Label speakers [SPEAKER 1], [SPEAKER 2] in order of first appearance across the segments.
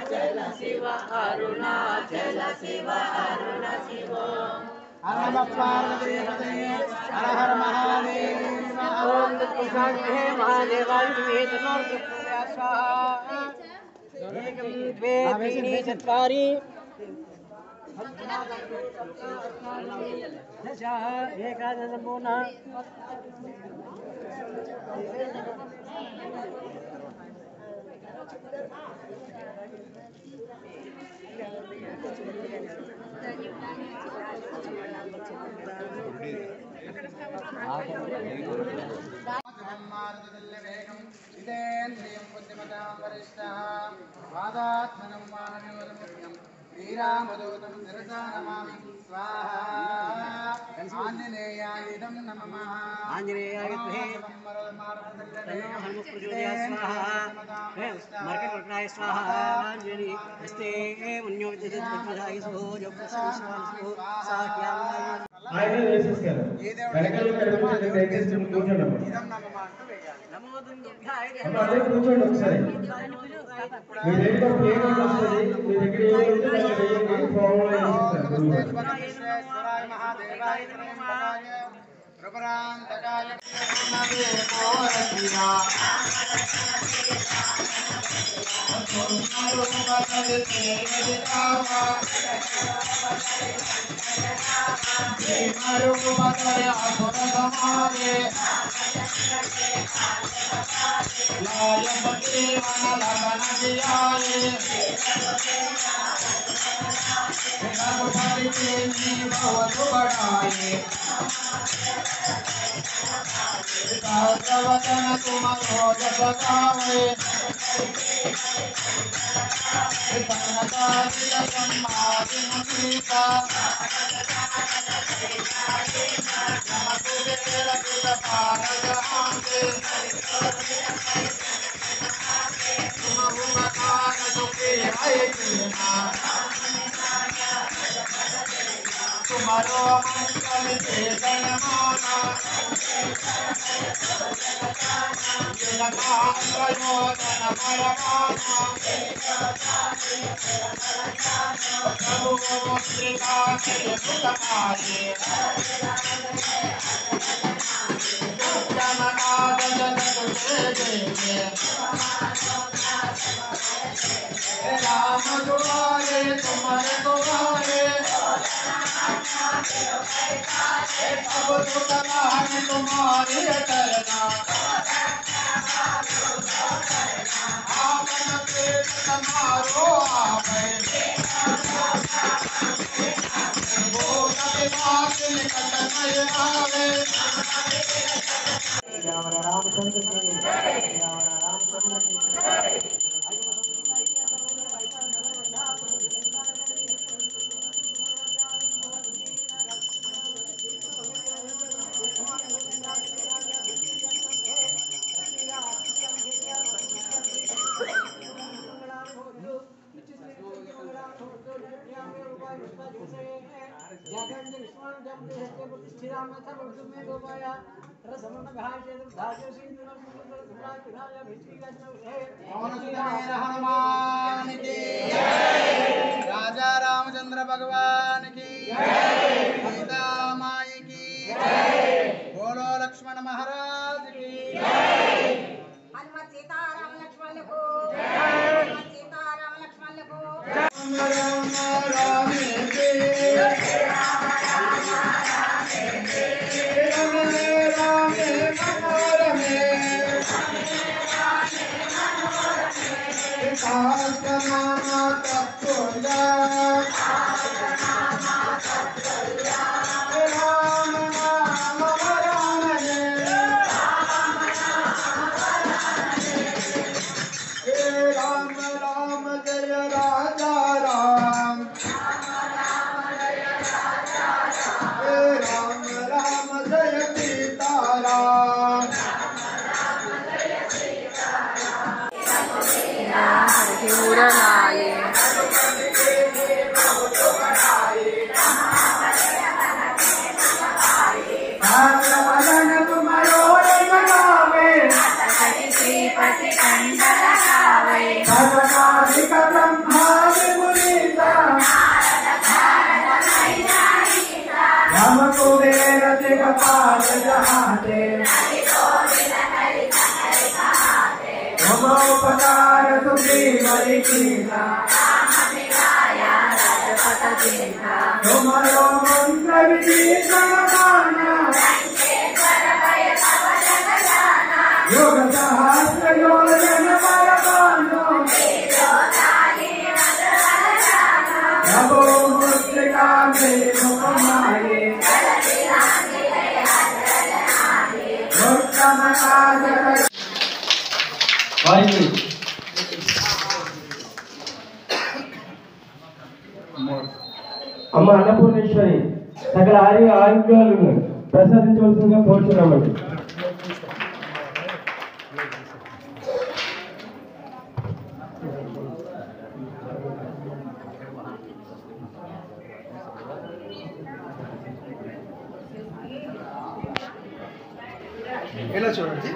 [SPEAKER 1] अरुणाचल शिव अरुणाचल शिव अरुण शिव हर नमः पार्वती पतये हर हर महादेव ओम तत्पुरुषाय महादेवाय विष्णुवे स्वाहा एकं द्वे त्रीणि चत्वारि दश एकादश पूर्णः वीरामदूतं शिरसा नमामि स्वाहा आञ्जनेयायिदं नमः आञ्जनेयाय स्वाहा स्वाहा आञ्जनेय हस्ते मुन्योजयत्पदाय सोजोपसंस्वासो साख्यां
[SPEAKER 2] ఆయన వేసేస్తారు వెనకాల కనిపించే దయచేసి కూర్చోండి
[SPEAKER 1] నమో దుందుభ్యాయ
[SPEAKER 2] అమ్మ కూర్చోండి ఒకసారి మీ దగ్గర ప్లేన్ వస్తుంది మీ దగ్గర ఏం ఉంటే దాన్ని వేయండి ఫార్ములా
[SPEAKER 1] ఈశ్వరాయ మహాదేవాయ త్రయంబకాయ ప్రపరాంతకాయ तुम्हारो मंगल चेतन माना प्रयोजन परमाना प्रभु मुद्रिका सुतमाये जननाद जगत देवे राम दुआरे तुम्हारे दुआरे अब सुतना है तुम्हारे करना आपन पेट तुम्हारो आवे वो कभी बात निकट नहीं आवे रामचंद्र की रामचंद्र की हनुमान की राजा रामचंद्र भगवान की सीता माई की बोलो लक्ष्मण महाराज की
[SPEAKER 3] हनुमत सीताराम लक्ष्मण को हनुमत सीताराम लक्ष्मण को
[SPEAKER 4] Hare
[SPEAKER 2] तुम्हारो मंत्र योग सहस्र योजन परमानो नभो मुद्रिका में मुखमाये उत्तम सागर అమ్మ అన్నపూర్ణేశ్వరి సకల ఆరోగ్యాలను ప్రసాదించవలసిందిగా కోరుచున్నామండి.
[SPEAKER 1] ఎలా చూడండి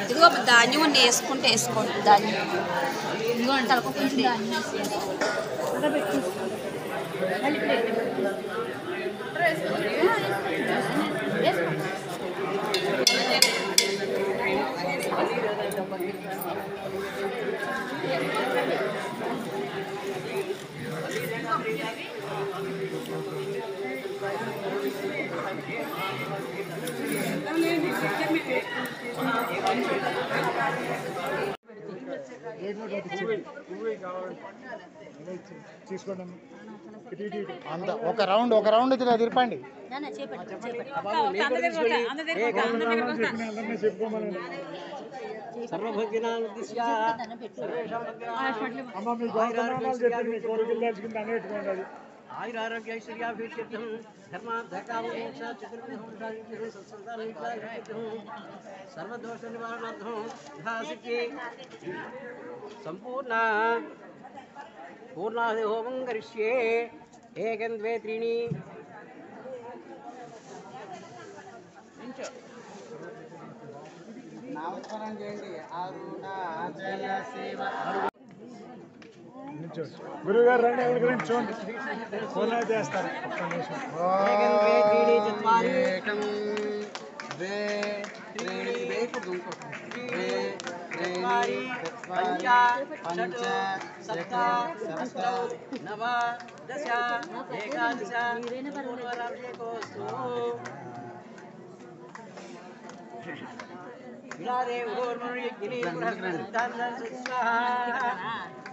[SPEAKER 4] ఇదిగో ధాన్యం వేసుకుంటే వేసుకోండి ధాన్యం ఇదిగో అంటే అలా కొంచెం ధాన్యం అక్కడ పెట్టి
[SPEAKER 1] అంత ఒక రౌండ్ ఇట్లా తిరపండి.
[SPEAKER 5] ఆయురారోగ్య ఐశ్వర్యాభివృద్ధ్యర్థం ధర్మార్థకామోక్ష సర్వదోష నివారణార్థం యథాశక్తి సంపూర్ణ పూర్ణాది హోమం కరిష్యే ఏకం ద్వే త్రీణి
[SPEAKER 1] నామస్మరణ చేయండి. అరుణాచల శివ
[SPEAKER 2] గురుగారు రండి, ఎవరి గురించి చూడండి, ఫోన్ చేస్తారు.
[SPEAKER 1] ఏకం ద్వే త్రీణి వేకుడు
[SPEAKER 5] పంచ సప్త అష్టౌ నవ దశ ఏకాదశ పూర్వరాభిషేకోస్తు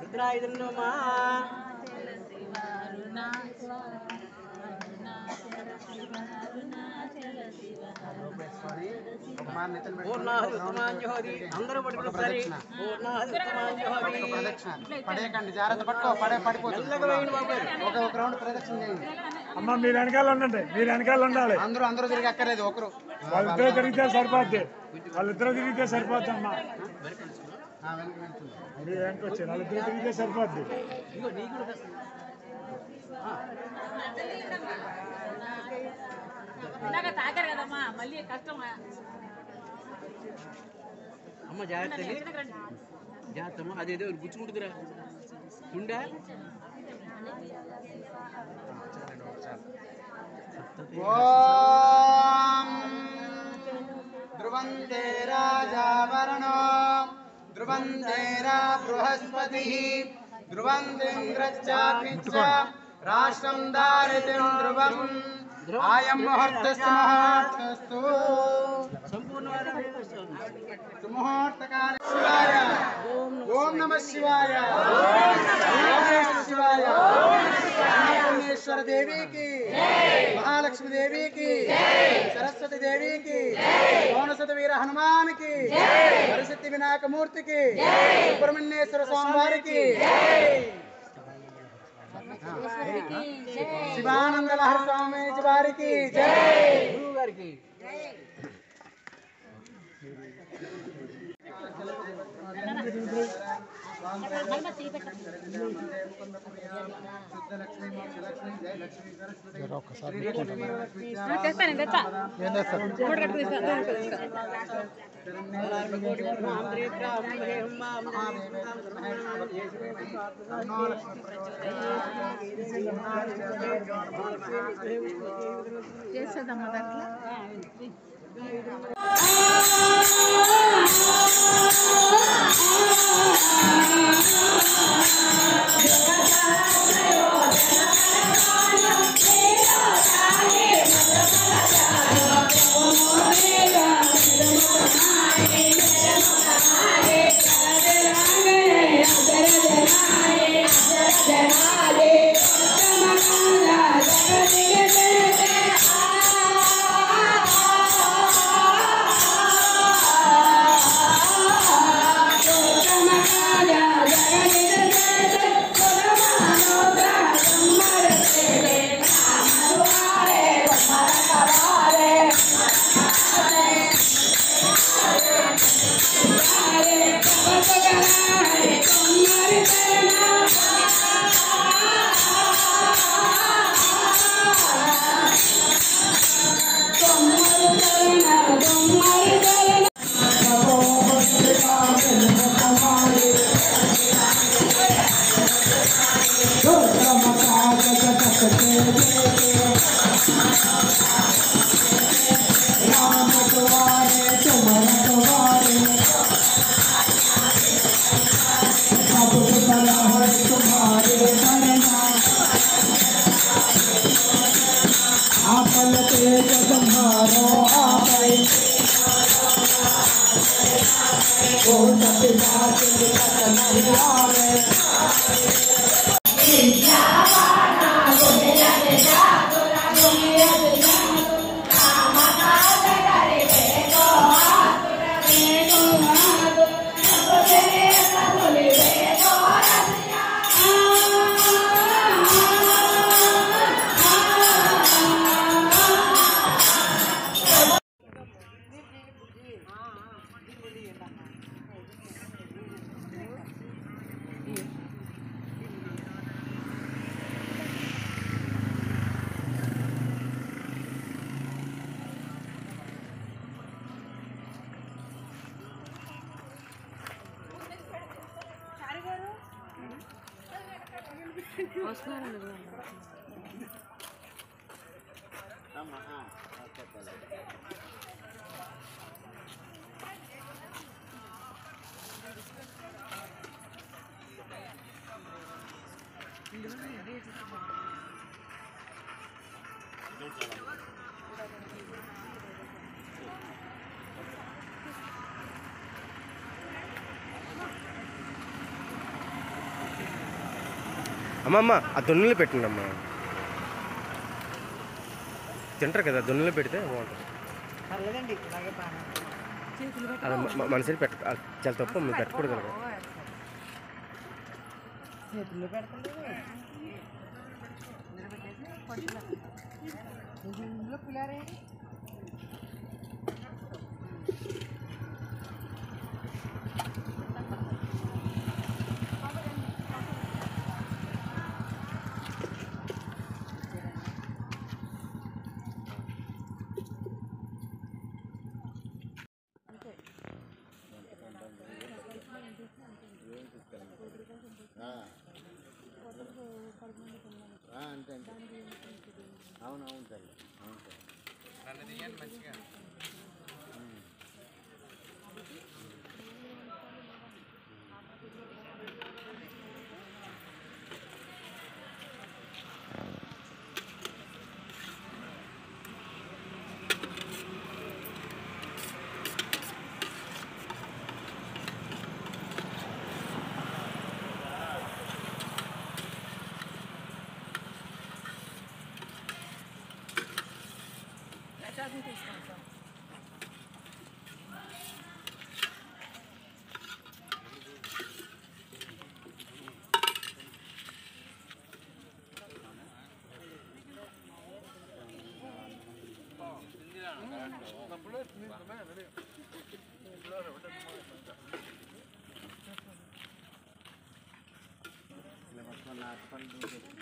[SPEAKER 5] రుద్రాయుధ పూర్ణాహుతి ఉత్తమాంజోహరి అందరూ పట్టుకుంటారు. పూర్ణాహుతి ఉత్తమాంజోహరి
[SPEAKER 1] పడేయకండి, జాగ్రత్త పట్టుకో, పడిపోతుంది. ఒక రౌండ్ ప్రదక్షిణ చేయండి.
[SPEAKER 6] అమ్మ మీరు వెనకాల ఉండండి, మీరు వెనకాల ఉండాలి.
[SPEAKER 1] అందరూ తిరిగి అక్కర్లేదు, ఒకరు
[SPEAKER 6] వాళ్ళిద్దరూ తిరిగితే సరిపోద్ది, వాళ్ళిద్దరూ తిరిగితే సరిపోద్ది అమ్మా. మీరు వెనక వచ్చారు, వాళ్ళిద్దరూ తిరిగితే సరిపోద్ది.
[SPEAKER 4] తాగారు కదమ్మా, మళ్ళీ కష్టమా.
[SPEAKER 5] అమ్మ జాగ్రత్త జాగ్రత్త అమ్మ. అదేదో గుచ్చుకుంటుందిరా ఉండా.
[SPEAKER 1] ఓం ధ్రువంతే రాజావరణో ధ్రువంతేరా బృహస్పతిః ధ్రువంతేంద్రశ్చాగ్నిశ్చ రాష్ట్రం దారితిం ధ్రువం ఆయం ముహూర్తస్య ముహూర్తస్తు సుముహూర్తకాల శివాయ ఓం నమః శివాయ ఓం నమః శివాయ अन्नपूर्णेश्वर देवी की, महालक्ष्मी देवी की, सरस्वती देवी की, पौनसत वीर हनुमान की, हरसिद्धि विनायक मूर्ति की, सुब्रह्मण्येश्वर स्वामी की, शिवानंद लहर स्वामी जी की जय, गुरु गारी की
[SPEAKER 4] చేసేదమ్మా దాంట్లో.
[SPEAKER 7] అమ్మమ్మ ఆ దొన్నులు పెట్టండి అమ్మా. తింటారు కదా దున్నలో పెడితే బాగుంటుంది.
[SPEAKER 1] పర్లేదండి ఇలాగే బాగా
[SPEAKER 7] అది మనిషిని చాలా తప్పు పెట్టకూడదు కదా.
[SPEAKER 1] చేతుల్లో పెడతాడు ఇందులో పులారే
[SPEAKER 8] అంతే అంతే అవునవును తల్లి అవును తల్లి నన్ను తీయండి మంచిగా
[SPEAKER 1] ఇలా పట్టుకోవాలి